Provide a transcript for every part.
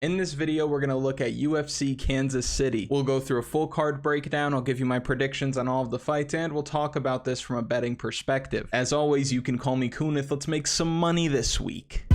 In this video, we're going to look at UFC Kansas City. We'll go through a full card breakdown, I'll give you my predictions on all of the fights, and we'll talk about this from a betting perspective. As always, you can call me Kunith. Let's make some money this week.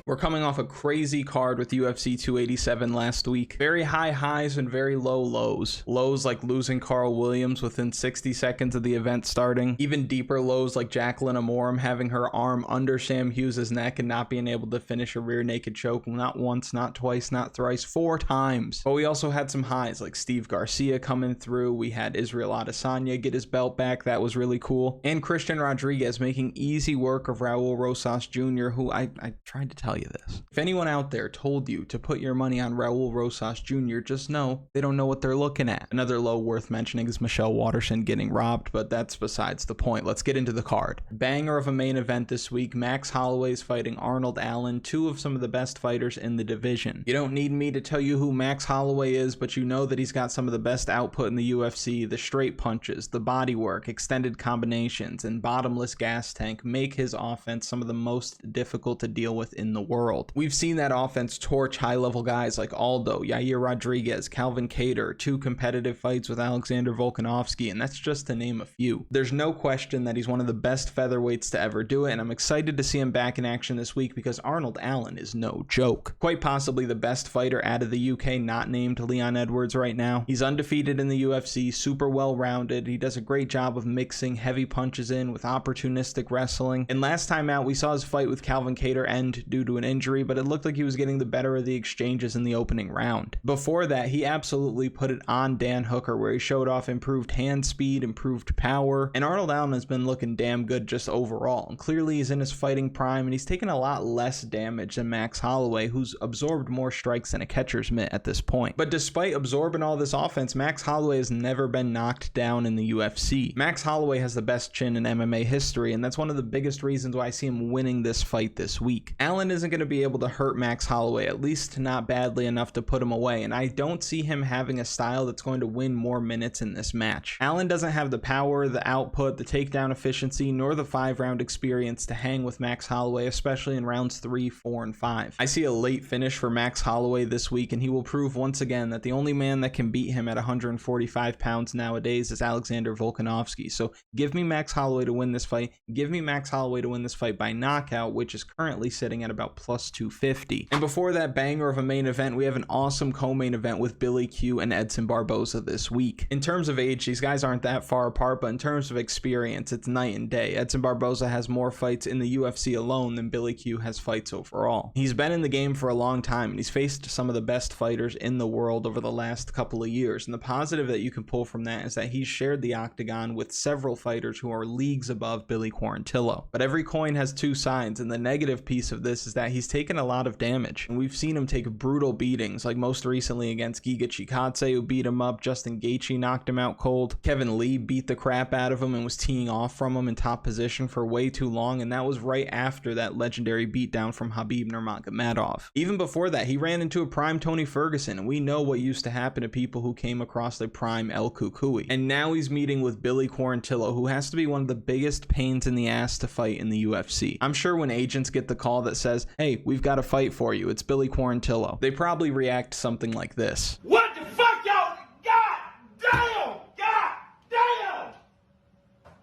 We're coming off a crazy card with UFC 287 last week. Very high highs and very low lows. Lows like losing Carl Williams within 60 seconds of the event starting. Even deeper lows like Jacqueline Amorim having her arm under Sam Hughes' neck and not being able to finish a rear naked choke. Not once, not twice, not thrice, 4 times. But we also had some highs like Steve Garcia coming through. We had Israel Adesanya get his belt back. That was really cool. And Christian Rodriguez making easy work of Raul Rosas Jr., who I tried to tell you this. If anyone out there told you to put your money on Raul Rosas Jr., just know they don't know what they're looking at. Another low worth mentioning is Michelle Waterson getting robbed, but that's besides the point. Let's get into the card. Banger of a main event this week. Max Holloway's fighting Arnold Allen, 2 of some of the best fighters in the division. You don't need me to tell you who Max Holloway is, but you know that he's got some of the best output in the UFC. The straight punches, the body work, extended combinations, and bottomless gas tank make his offense some of the most difficult to deal with in the world. We've seen that offense torch high-level guys like Aldo, Yair Rodriguez, Calvin Kattar, 2 competitive fights with Alexander Volkanovski, and that's just to name a few. There's no question that he's one of the best featherweights to ever do it, and I'm excited to see him back in action this week because Arnold Allen is no joke. Quite possibly the best fighter out of the UK not named Leon Edwards right now. He's undefeated in the UFC, super well-rounded. He does a great job of mixing heavy punches in with opportunistic wrestling, and last time out we saw his fight with Calvin Kattar end due to an injury, but it looked like he was getting the better of the exchanges in the opening round. Before that, he absolutely put it on Dan Hooker, where he showed off improved hand speed, improved power, and Arnold Allen has been looking damn good just overall. And clearly he's in his fighting prime, and he's taken a lot less damage than Max Holloway, who's absorbed more strikes than a catcher's mitt at this point. But despite absorbing all this offense, Max Holloway has never been knocked down in the UFC. Max Holloway has the best chin in MMA history, and that's one of the biggest reasons why I see him winning this fight this week. Allen isn't going to be able to hurt Max Holloway, at least not badly enough to put him away, and I don't see him having a style that's going to win more minutes in this match. Allen doesn't have the power, the output, the takedown efficiency, nor the 5-round experience to hang with Max Holloway, especially in rounds 3, 4, and 5. I see a late finish for Max Holloway this week, and he will prove once again that the only man that can beat him at 145 pounds nowadays is Alexander Volkanovski. So give me Max Holloway to win this fight. Give me Max Holloway to win this fight by knockout, which is currently sitting at about plus 250. And before that banger of a main event, we have an awesome co-main event with Billy Q and Edson Barboza this week. In terms of age, these guys aren't that far apart, but in terms of experience, it's night and day. Edson Barboza has more fights in the UFC alone than Billy Q has fights overall. He's been in the game for a long time, and he's faced some of the best fighters in the world over the last couple of years. And the positive that you can pull from that is that he's shared the octagon with several fighters who are leagues above Billy Quarantillo. But every coin has 2 sides, and the negative piece of this is that he's taken a lot of damage, and we've seen him take brutal beatings, like most recently against Giga Chikadze, who beat him up. Justin Gaethje knocked him out cold. Kevin Lee beat the crap out of him and was teeing off from him in top position for way too long, and that was right after that legendary beatdown from Khabib Nurmagomedov. Even before that, he ran into a prime Tony Ferguson, and we know what used to happen to people who came across the prime El Cucuy. And now he's meeting with Billy Quarantillo, who has to be one of the biggest pains in the ass to fight in the UFC. I'm sure when agents get the call that says, hey, we've got a fight for you, it's Billy Quarantillo, they probably react something like this. What the fuck, y'all? God damn! God damn!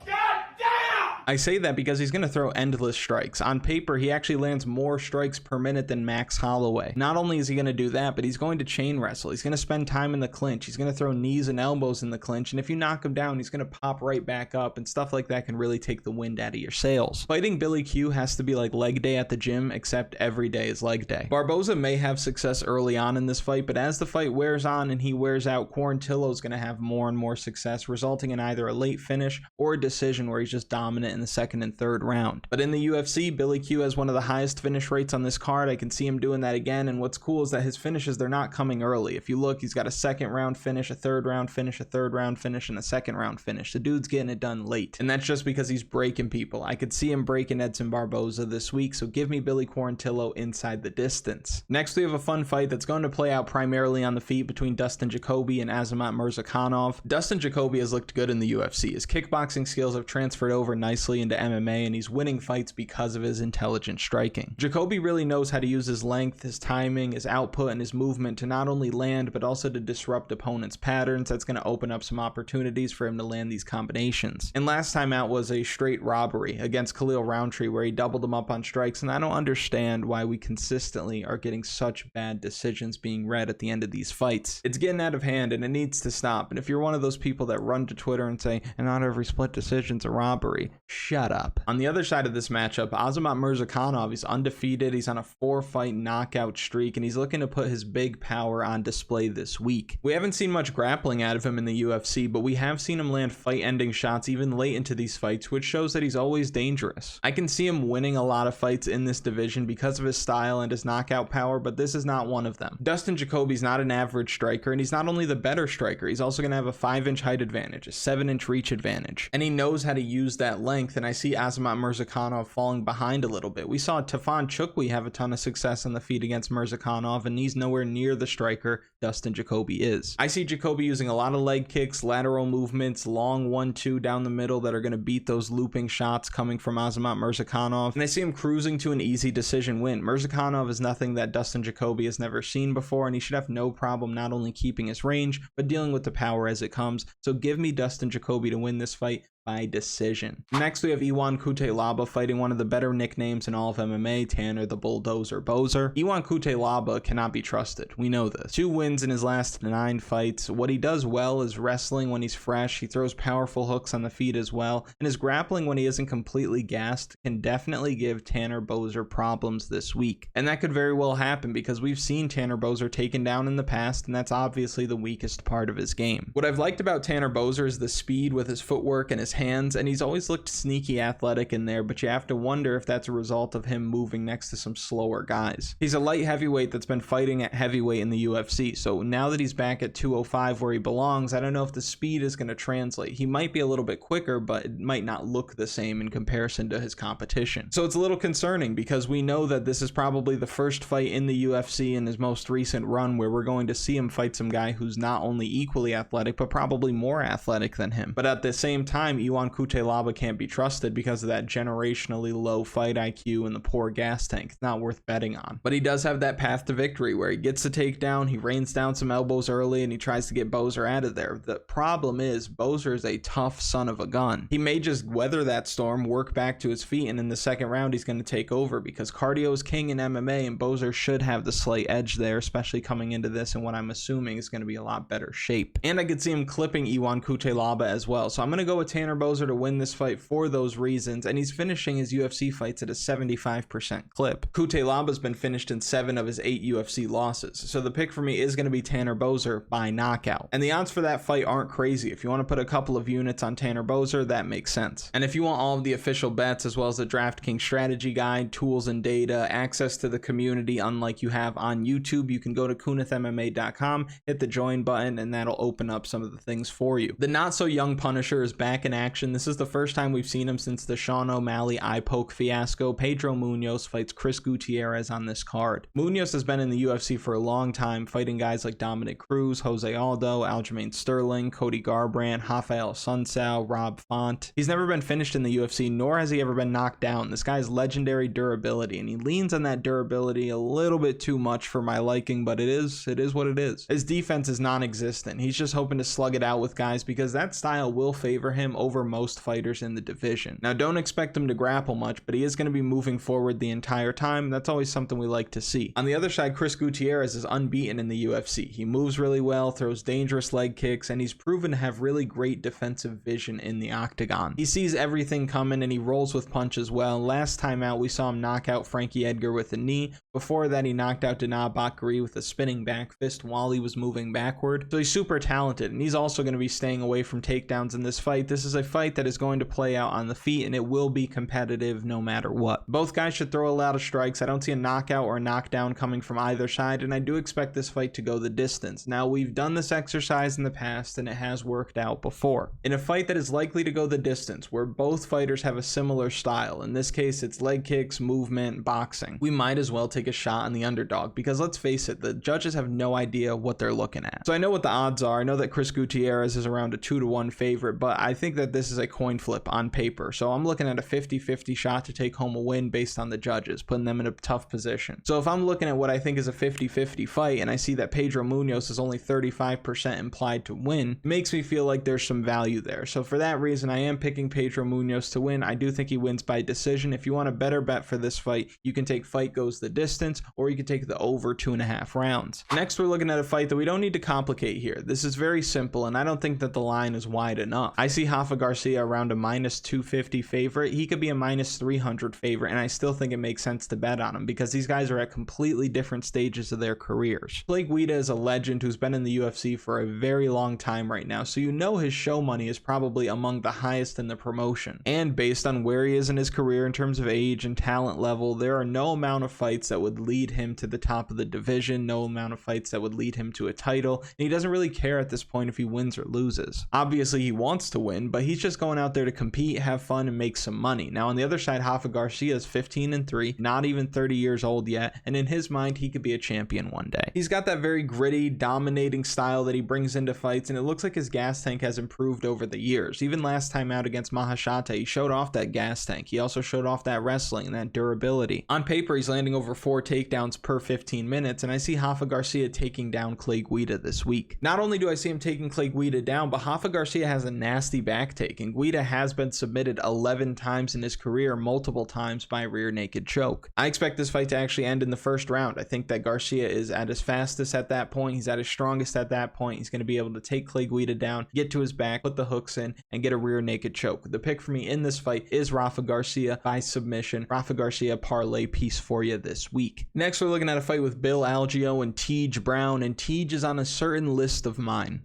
God damn! I say that because he's going to throw endless strikes. On paper, he actually lands more strikes per minute than Max Holloway. Not only is he going to do that, but he's going to chain wrestle. He's going to spend time in the clinch. He's going to throw knees and elbows in the clinch, and if you knock him down, he's going to pop right back up, and stuff like that can really take the wind out of your sails. Fighting Billy Q has to be like leg day at the gym, except every day is leg day. Barboza may have success early on in this fight, but as the fight wears on and he wears out, Quarantillo is going to have more and more success, resulting in either a late finish or a decision where he's just dominant in the second and third round. But in the UFC, Billy Q has one of the highest finish rates on this card. I can see him doing that again, and what's cool is that his finishes, they're not coming early. If you look, he's got a second round finish, a third round finish, a third round finish, and a second round finish. The dude's getting it done late, and that's just because he's breaking people. I could see him breaking Edson Barboza this week, so give me Billy Quarantillo inside the distance. Next, we have a fun fight that's going to play out primarily on the feet between Dustin Jacoby and Azamat Murzakanov. Dustin Jacoby has looked good in the UFC. His kickboxing skills have transferred over nicely seriously into MMA, and he's winning fights because of his intelligent striking. Jacoby really knows how to use his length, his timing, his output, and his movement to not only land, but also to disrupt opponents' patterns. That's going to open up some opportunities for him to land these combinations. And last time out was a straight robbery against Khalil Roundtree, where he doubled him up on strikes, and I don't understand why we consistently are getting such bad decisions being read at the end of these fights. It's getting out of hand, and it needs to stop. And if you're one of those people that run to Twitter and say, and not every split decision's a robbery, shut up. On the other side of this matchup, Azamat Murzakanov, he's undefeated, he's on a 4-fight knockout streak, and he's looking to put his big power on display this week. We haven't seen much grappling out of him in the UFC, but we have seen him land fight-ending shots even late into these fights, which shows that he's always dangerous. I can see him winning a lot of fights in this division because of his style and his knockout power, but this is not one of them. Dustin Jacoby's not an average striker, and he's not only the better striker, he's also going to have a 5-inch height advantage, a 7-inch reach advantage, and he knows how to use that length. And I see Azamat Murzakanov falling behind a little bit. We saw Tafon Chukwi have a ton of success on the feet against Murzakanov, and he's nowhere near the striker Dustin Jacoby is. I see Jacoby using a lot of leg kicks, lateral movements, long 1-2 down the middle that are going to beat those looping shots coming from Azamat Murzakanov, and I see him cruising to an easy decision win. Murzakanov is nothing that Dustin Jacoby has never seen before, and he should have no problem not only keeping his range, but dealing with the power as it comes. So give me Dustin Jacoby to win this fight by decision. Next, we have Cutelaba fighting one of the better nicknames in all of MMA, Tanner the Bulldozer Boser. Cutelaba cannot be trusted. We know this. 2 wins in his last 9 fights. What he does well is wrestling when he's fresh. He throws powerful hooks on the feet as well, and his grappling when he isn't completely gassed can definitely give Tanner Boser problems this week. And that could very well happen because we've seen Tanner Boser taken down in the past, and that's obviously the weakest part of his game. What I've liked about Tanner Boser is the speed with his footwork and his hands, and he's always looked sneaky athletic in there, but you have to wonder if that's a result of him moving next to some slower guys. He's a light heavyweight that's been fighting at heavyweight in the UFC, so now that he's back at 205 where he belongs, I don't know if the speed is going to translate. He might be a little bit quicker, but it might not look the same in comparison to his competition. So it's a little concerning because we know that this is probably the first fight in the UFC in his most recent run where we're going to see him fight some guy who's not only equally athletic, but probably more athletic than him. But at the same time, Cutelaba can't be trusted because of that generationally low fight IQ and the poor gas tank. It's not worth betting on. But he does have that path to victory where he gets the takedown, he rains down some elbows early, and he tries to get Boser out of there. The problem is Boser is a tough son of a gun. He may just weather that storm, work back to his feet, and in the second round he's going to take over because cardio is king in MMA, and Boser should have the slight edge there, especially coming into this in what I'm assuming is going to be a lot better shape. And I could see him clipping Cutelaba as well. So I'm going to go with Tanner Boser to win this fight for those reasons, and he's finishing his UFC fights at a 75% clip. Cutelaba's been finished in 7 of his 8 UFC losses, so the pick for me is going to be Tanner Boser by knockout. And the odds for that fight aren't crazy. If you want to put a couple of units on Tanner Boser, that makes sense. And if you want all of the official bets as well as the Draftkings strategy guide, tools and data, access to the community unlike you have on YouTube, you can go to kunithmma.com, hit the join button, and that'll open up some of the things for you. The not so young Punisher is back in action. This is the first time we've seen him since the Sean O'Malley eye poke fiasco. Pedro Munhoz fights Chris Gutierrez on this card. Munhoz has been in the UFC for a long time, fighting guys like Dominic Cruz, Jose Aldo, Aljamain Sterling, Cody Garbrandt, Rafael Sunsao, Rob Font. He's never been finished in the UFC, nor has he ever been knocked down. This guy's legendary durability, and he leans on that durability a little bit too much for my liking, but it is what it is. His defense is non-existent. He's just hoping to slug it out with guys because that style will favor him over most fighters in the division. Now, don't expect him to grapple much, but he is going to be moving forward the entire time. That's always something we like to see. On the other side, Chris Gutierrez is unbeaten in the UFC. He moves really well, throws dangerous leg kicks, and he's proven to have really great defensive vision in the octagon. He sees everything coming and he rolls with punch as well. Last time out, we saw him knock out Frankie Edgar with a knee. Before that, he knocked out Danaa Bakri with a spinning back fist while he was moving backward. So he's super talented, and he's also going to be staying away from takedowns in this fight. This is a fight that is going to play out on the feet, and it will be competitive no matter what. Both guys should throw a lot of strikes. I don't see a knockout or a knockdown coming from either side, and I do expect this fight to go the distance. Now, we've done this exercise in the past, and it has worked out before. In a fight that is likely to go the distance, where both fighters have a similar style, in this case, it's leg kicks, movement, boxing, we might as well take a shot on the underdog, because let's face it, the judges have no idea what they're looking at. So I know what the odds are. I know that Chris Gutierrez is around a 2-to-1 favorite, but I think that that this is a coin flip on paper. So I'm looking at a 50-50 shot to take home a win based on the judges, putting them in a tough position. So if I'm looking at what I think is a 50-50 fight and I see that Pedro Munhoz is only 35% implied to win, it makes me feel like there's some value there. So for that reason, I am picking Pedro Munhoz to win. I do think he wins by decision. If you want a better bet for this fight, you can take fight goes the distance, or you can take the over 2.5 rounds. Next, we're looking at a fight that we don't need to complicate here. This is very simple, and I don't think that the line is wide enough. I see Rafa Garcia around a -250 favorite. He could be a -300 favorite, and I still think it makes sense to bet on him because these guys are at completely different stages of their careers. Guida is a legend who's been in the UFC for a very long time right now, so you know his show money is probably among the highest in the promotion. And based on where he is in his career in terms of age and talent level, there are no amount of fights that would lead him to the top of the division, no amount of fights that would lead him to a title, and he doesn't really care at this point if he wins or loses. Obviously he wants to win, but he's just going out there to compete, have fun, and make some money. Now on the other side, Rafa Garcia is 15-3, not even 30 years old yet, and in his mind he could be a champion one day. He's got that very gritty, dominating style that he brings into fights, and it looks like his gas tank has improved over the years. Even last time out against Mahashata, he showed off that gas tank. He also showed off that wrestling and that durability. On paper, he's landing over 4 takedowns per 15 minutes, and I see Rafa Garcia taking down Guida this week. Not only do I see him taking Guida down, but Rafa Garcia has a nasty back take, and Guida has been submitted 11 times in his career, multiple times by rear naked choke. I expect this fight to actually end in the first round. I think that Garcia is at his fastest at that point. He's at his strongest at that point. He's going to be able to take Guida down, get to his back, put the hooks in, and get a rear naked choke. The pick for me in this fight is Rafa Garcia by submission. Rafa Garcia parlay piece for you this week. Next, we're looking at a fight with Bill Algeo and Tej Brown, and Tej is on a certain list of mine.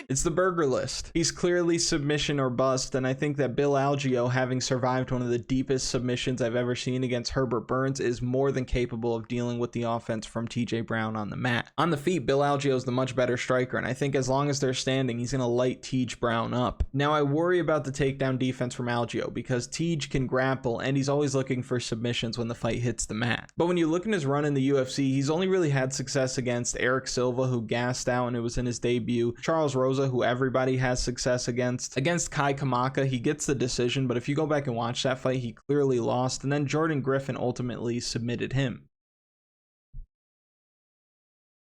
It's the burger list. He's clearly submission or bust, and I think that Bill Algeo, having survived one of the deepest submissions I've ever seen against Herbert Burns, is more than capable of dealing with the offense from TJ Brown on the mat. On the feet, Bill Algeo is the much better striker, and I think as long as they're standing, he's going to light Tej Brown up. Now, I worry about the takedown defense from Algeo because Tej can grapple, and he's always looking for submissions when the fight hits the mat. But when you look at his run in the UFC, he's only really had success against Eric Silva, who gassed out and it was in his debut, Charles Rosa, who everybody has success against Kai Kamaka, he gets the decision, but if you go back and watch that fight, he clearly lost, and then Jordan Griffin ultimately submitted him.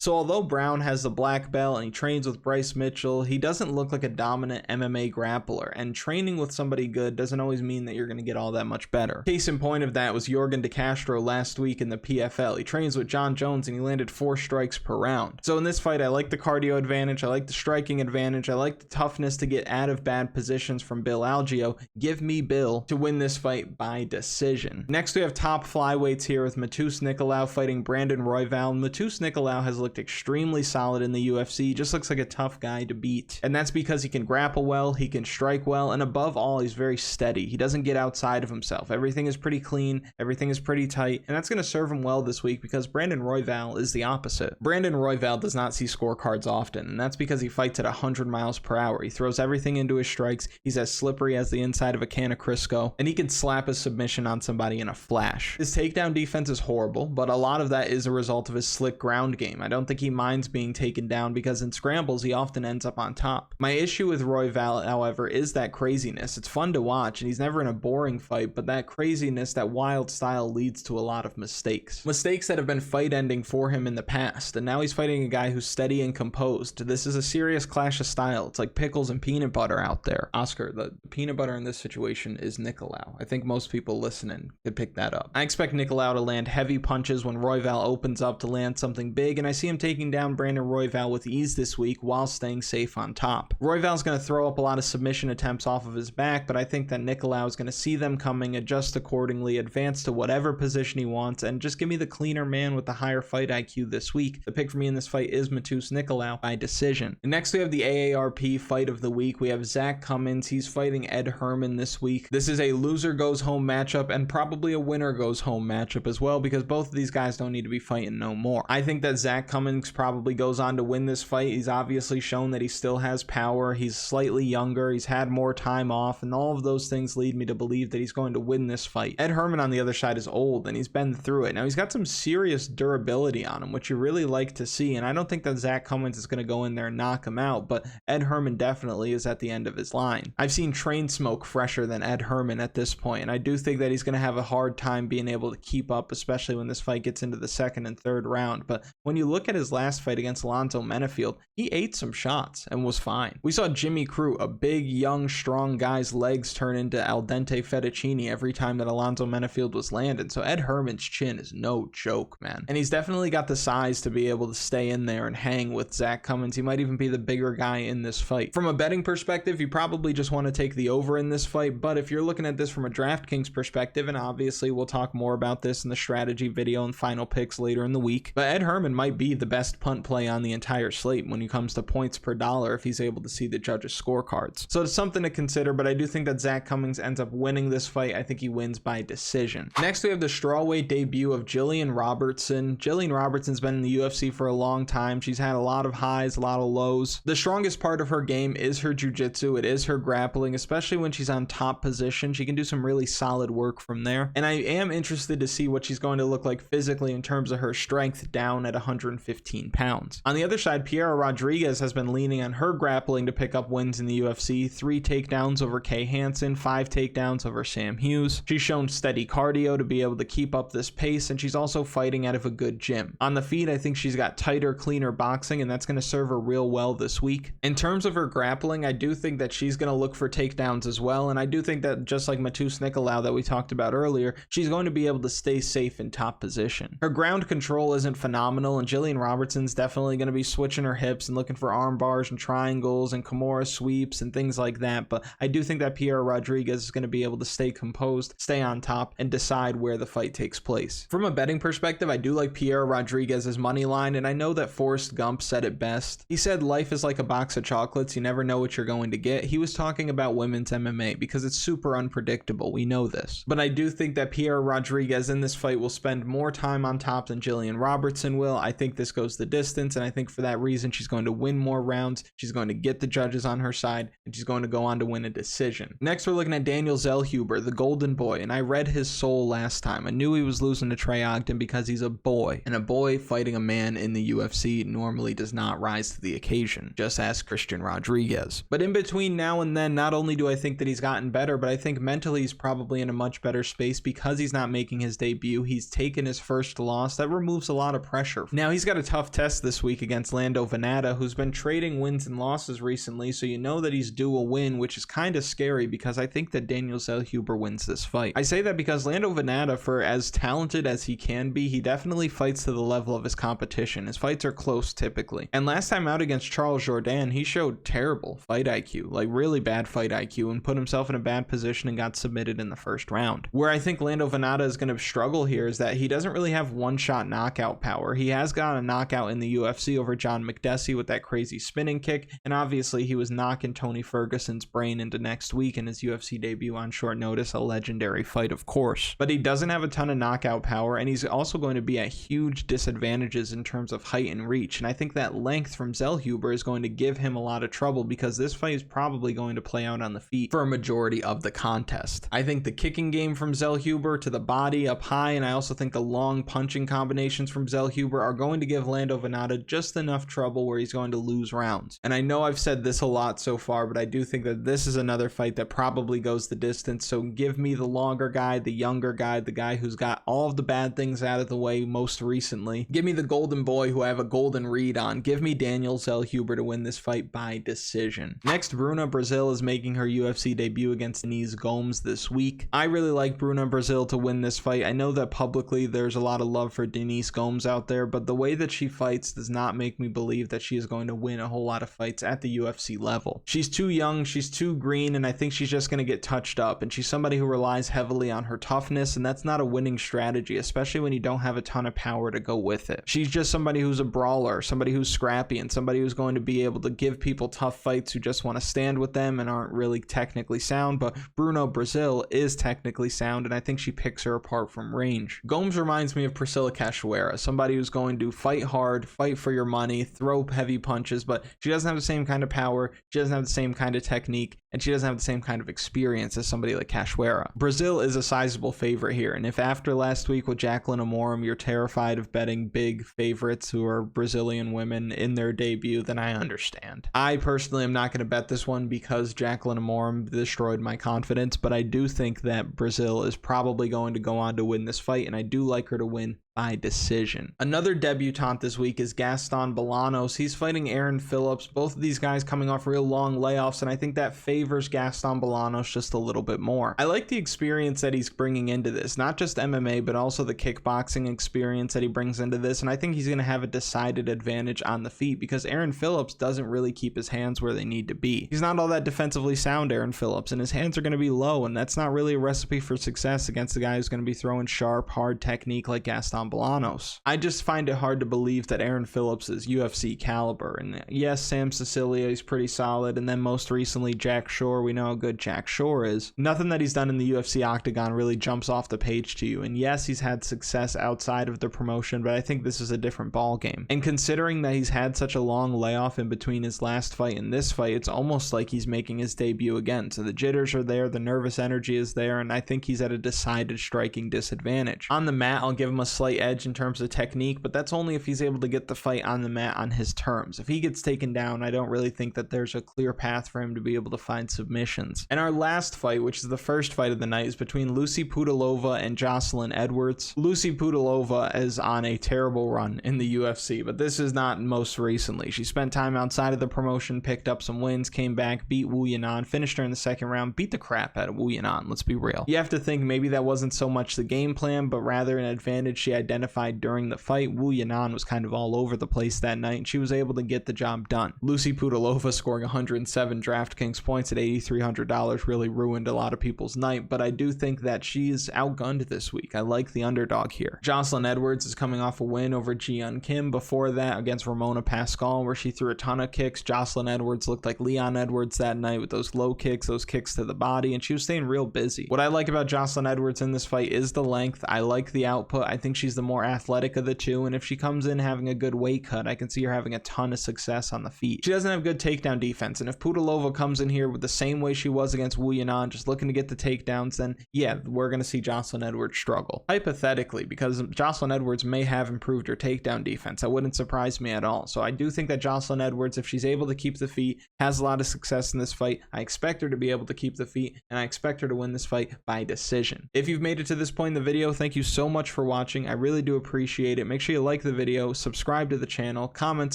So although Brown has the black belt and he trains with Bryce Mitchell, he doesn't look like a dominant MMA grappler, and training with somebody good doesn't always mean that you're going to get all that much better. Case in point of that was Yorgan De Castro last week in the PFL. He trains with John Jones and he landed 4 strikes per round. So in this fight, I like the cardio advantage, I like the striking advantage, I like the toughness to get out of bad positions from Bill Algeo. Give me Bill to win this fight by decision. Next, we have top flyweights here with Matheus Nicolau fighting Brandon Royval. Matheus Nicolau has looked extremely solid in the UFC. He just looks like a tough guy to beat, and that's because he can grapple well, he can strike well, and above all, he's very steady. He doesn't get outside of himself. Everything is pretty clean, everything is pretty tight, and that's going to serve him well this week because Brandon Royval is the opposite. Brandon Royval does not see scorecards often, and that's because he fights at 100 miles per hour. He throws everything into his strikes. He's as slippery as the inside of a can of Crisco, and he can slap a submission on somebody in a flash. His takedown defense is horrible, but a lot of that is a result of his slick ground game. I don't think he minds being taken down because in scrambles, he often ends up on top. My issue with Royval, however, is that craziness. It's fun to watch, and he's never in a boring fight, but that craziness, that wild style leads to a lot of mistakes. Mistakes that have been fight-ending for him in the past, and now he's fighting a guy who's steady and composed. This is a serious clash of style. It's like pickles and peanut butter out there. Oscar, the peanut butter in this situation is Nicolau. I think most people listening could pick that up. I expect Nicolau to land heavy punches when Royval opens up to land something big, and I see him taking down Brandon Royval with ease this week while staying safe on top. Royval's going to throw up a lot of submission attempts off of his back, but I think that Nicolau is going to see them coming, adjust accordingly, advance to whatever position he wants, and just give me the cleaner man with the higher fight IQ this week. The pick for me in this fight is Matheus Nicolau by decision. And next we have the AARP fight of the week. We have Zak Cummings. He's fighting Ed Herman this week. This is a loser goes home matchup and probably a winner goes home matchup as well because both of these guys don't need to be fighting no more. I think that Zak Cummings Cummings probably goes on to win this fight. He's obviously shown that he still has power. He's slightly younger. He's had more time off, and all of those things lead me to believe that he's going to win this fight. Ed Herman on the other side is old, and he's been through it. Now, he's got some serious durability on him, which you really like to see, and I don't think that Zak Cummings is going to go in there and knock him out, but Ed Herman definitely is at the end of his line. I've seen Train Smoke fresher than Ed Herman at this point, and I do think that he's going to have a hard time being able to keep up, especially when this fight gets into the second and third round. But when you look at his last fight against Alonzo Menefield, he ate some shots and was fine. We saw Jimmy Crute, a big, young, strong guy's legs turn into al dente fettuccine every time that Alonzo Menefield was landing. So Ed Herman's chin is no joke, man. And he's definitely got the size to be able to stay in there and hang with Zak Cummings. He might even be the bigger guy in this fight. From a betting perspective, you probably just want to take the over in this fight, but if you're looking at this from a DraftKings perspective, and obviously we'll talk more about this in the strategy video and final picks later in the week, but Ed Herman might be the best punt play on the entire slate when it comes to points per dollar if he's able to see the judges' scorecards. So it's something to consider, but I do think that Zak Cummings ends up winning this fight. I think he wins by decision. Next, we have the strawweight debut of Gillian Robertson. Gillian Robertson's been in the UFC for a long time. She's had a lot of highs, a lot of lows. The strongest part of her game is her jiu-jitsu. It is her grappling, especially when she's on top position. She can do some really solid work from there. And I am interested to see what she's going to look like physically in terms of her strength down at 115 pounds. On the other side, Piera Rodriguez has been leaning on her grappling to pick up wins in the UFC. 3 takedowns over Kay Hansen, 5 takedowns over Sam Hughes. She's shown steady cardio to be able to keep up this pace, and she's also fighting out of a good gym. On the feet, I think she's got tighter, cleaner boxing, and that's going to serve her real well this week. In terms of her grappling, I do think that she's going to look for takedowns as well, and I do think that just like Matheus Nicolau that we talked about earlier, she's going to be able to stay safe in top position. Her ground control isn't phenomenal, and Gillian Robertson's definitely going to be switching her hips and looking for arm bars and triangles and Kimura sweeps and things like that, but I do think that Piera Rodriguez is going to be able to stay composed, stay on top, and decide where the fight takes place. From a betting perspective, I do like Piera Rodriguez's money line, and I know that Forrest Gump said it best. He said life is like a box of chocolates, you never know what you're going to get. He was talking about women's MMA because it's super unpredictable, we know this. But I do think that Piera Rodriguez in this fight will spend more time on top than Gillian Robertson will. I think this goes the distance, and I think for that reason she's going to win more rounds, she's going to get the judges on her side, and she's going to go on to win a decision. Next, we're looking at Daniel Zellhuber, the golden boy, and I read his soul last time. I knew he was losing to Trey Ogden because he's a boy, and a boy fighting a man in the UFC normally does not rise to the occasion. Just ask Christian Rodriguez. But in between now and then, not only do I think that he's gotten better, but I think mentally he's probably in a much better space because he's not making his debut. He's taken his first loss. That removes a lot of pressure. Now, he's got a tough test this week against Lando Vannata, who's been trading wins and losses recently, so you know that he's due a win, which is kind of scary because I think that Daniel Zellhuber wins this fight. I say that because Lando Vannata, for as talented as he can be, he definitely fights to the level of his competition. His fights are close typically. And last time out against Charles Jourdain, he showed terrible fight IQ, like really bad fight IQ, and put himself in a bad position and got submitted in the first round. Where I think Lando Vannata is going to struggle here is that he doesn't really have one-shot knockout power. He has got a knockout in the UFC over John McDessie with that crazy spinning kick, and obviously he was knocking Tony Ferguson's brain into next week in his UFC debut on short notice, a legendary fight of course. But he doesn't have a ton of knockout power, and he's also going to be at huge disadvantages in terms of height and reach, and I think that length from Zellhuber is going to give him a lot of trouble because this fight is probably going to play out on the feet for a majority of the contest. I think the kicking game from Zellhuber to the body up high, and I also think the long punching combinations from Zellhuber are going to give Lando Vannata just enough trouble where he's going to lose rounds. And I know I've said this a lot so far, but I do think that this is another fight that probably goes the distance, so give me the longer guy, the younger guy, the guy who's got all of the bad things out of the way most recently. Give me the golden boy who I have a golden read on. Give me Daniel Zellhuber to win this fight by decision. Next, Bruna Brasil is making her UFC debut against Denise Gomes this week. I really like Bruna Brasil to win this fight. I know that publicly there's a lot of love for Denise Gomes out there, but the way that she fights does not make me believe that she is going to win a whole lot of fights at the UFC level. She's too young, she's too green, and I think she's just going to get touched up, and she's somebody who relies heavily on her toughness, and that's not a winning strategy, especially when you don't have a ton of power to go with it. She's just somebody who's a brawler, somebody who's scrappy, and somebody who's going to be able to give people tough fights who just want to stand with them and aren't really technically sound, but Bruna Brasil is technically sound, and I think she picks her apart from range. Gomes reminds me of Priscilla Cachoeira, somebody who's going to fight fight hard, fight for your money, throw heavy punches, but she doesn't have the same kind of power, she doesn't have the same kind of technique, and she doesn't have the same kind of experience as somebody like Cachoeira. Brazil is a sizable favorite here, and if after last week with Jacqueline Amorim you're terrified of betting big favorites who are Brazilian women in their debut, then I understand. I personally am not going to bet this one because Jacqueline Amorim destroyed my confidence, but I do think that Brazil is probably going to go on to win this fight, and I do like her to win by decision. Another debutante this week is Gaston Bolanos. He's fighting Aaron Phillips. Both of these guys coming off real long layoffs, and I think that favors Gaston Bolanos just a little bit more. I like the experience that he's bringing into this, not just MMA, but also the kickboxing experience that he brings into this, and I think he's going to have a decided advantage on the feet because Aaron Phillips doesn't really keep his hands where they need to be. He's not all that defensively sound, Aaron Phillips, and his hands are going to be low, and that's not really a recipe for success against the guy who's going to be throwing sharp, hard technique like Gaston Bolanos. I just find it hard to believe that Aaron Phillips is UFC caliber. And yes, Sam Sicilia is pretty solid, and then most recently Jack Shore. We know how good Jack Shore is. Nothing that he's done in the UFC octagon really jumps off the page to you. And yes, he's had success outside of the promotion, but I think this is a different ball game. And considering that he's had such a long layoff in between his last fight and this fight, it's almost like he's making his debut again. So the jitters are there, the nervous energy is there, and I think he's at a decided striking disadvantage. On the mat, I'll give him a slight edge in terms of technique, but that's only if he's able to get the fight on the mat on his terms. If he gets taken down, I don't really think that there's a clear path for him to be able to find submissions. And our last fight, which is the first fight of the night, is between Lucy Pudilova and Jocelyn Edwards. Lucy Pudilova is on a terrible run in the UFC, but this is not most recently. She spent time outside of the promotion, picked up some wins, came back, beat Wu Yanan, finished her in the second round, beat the crap out of Wu Yanan, let's be real. You have to think maybe that wasn't so much the game plan, but rather an advantage she identified during the fight. Wu Yanan was kind of all over the place that night, and she was able to get the job done. Lucy Pudilova scoring 107 DraftKings points at $8,300 really ruined a lot of people's night, but I do think that she's outgunned this week. I like the underdog here. Jocelyn Edwards is coming off a win over Ji-Yeon Kim before that against Ramona Pascal, where she threw a ton of kicks. Jocelyn Edwards looked like Leon Edwards that night with those low kicks, those kicks to the body, and she was staying real busy. What I like about Jocelyn Edwards in this fight is the length. I like the output. I think she's the more athletic of the two, and if she comes in having a good weight cut, I can see her having a ton of success on the feet. She doesn't have good takedown defense, and if Pudilova comes in here with the same way she was against Wu Yanan, just looking to get the takedowns, then yeah, we're going to see Jocelyn Edwards struggle. Hypothetically, because Jocelyn Edwards may have improved her takedown defense, that wouldn't surprise me at all. So I do think that Jocelyn Edwards, if she's able to keep the feet, has a lot of success in this fight. I expect her to be able to keep the feet, and I expect her to win this fight by decision. If you've made it to this point in the video, thank you so much for watching. I really do appreciate it. Make sure you like the video, subscribe to the channel, comment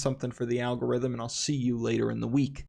something for the algorithm, and I'll see you later in the week.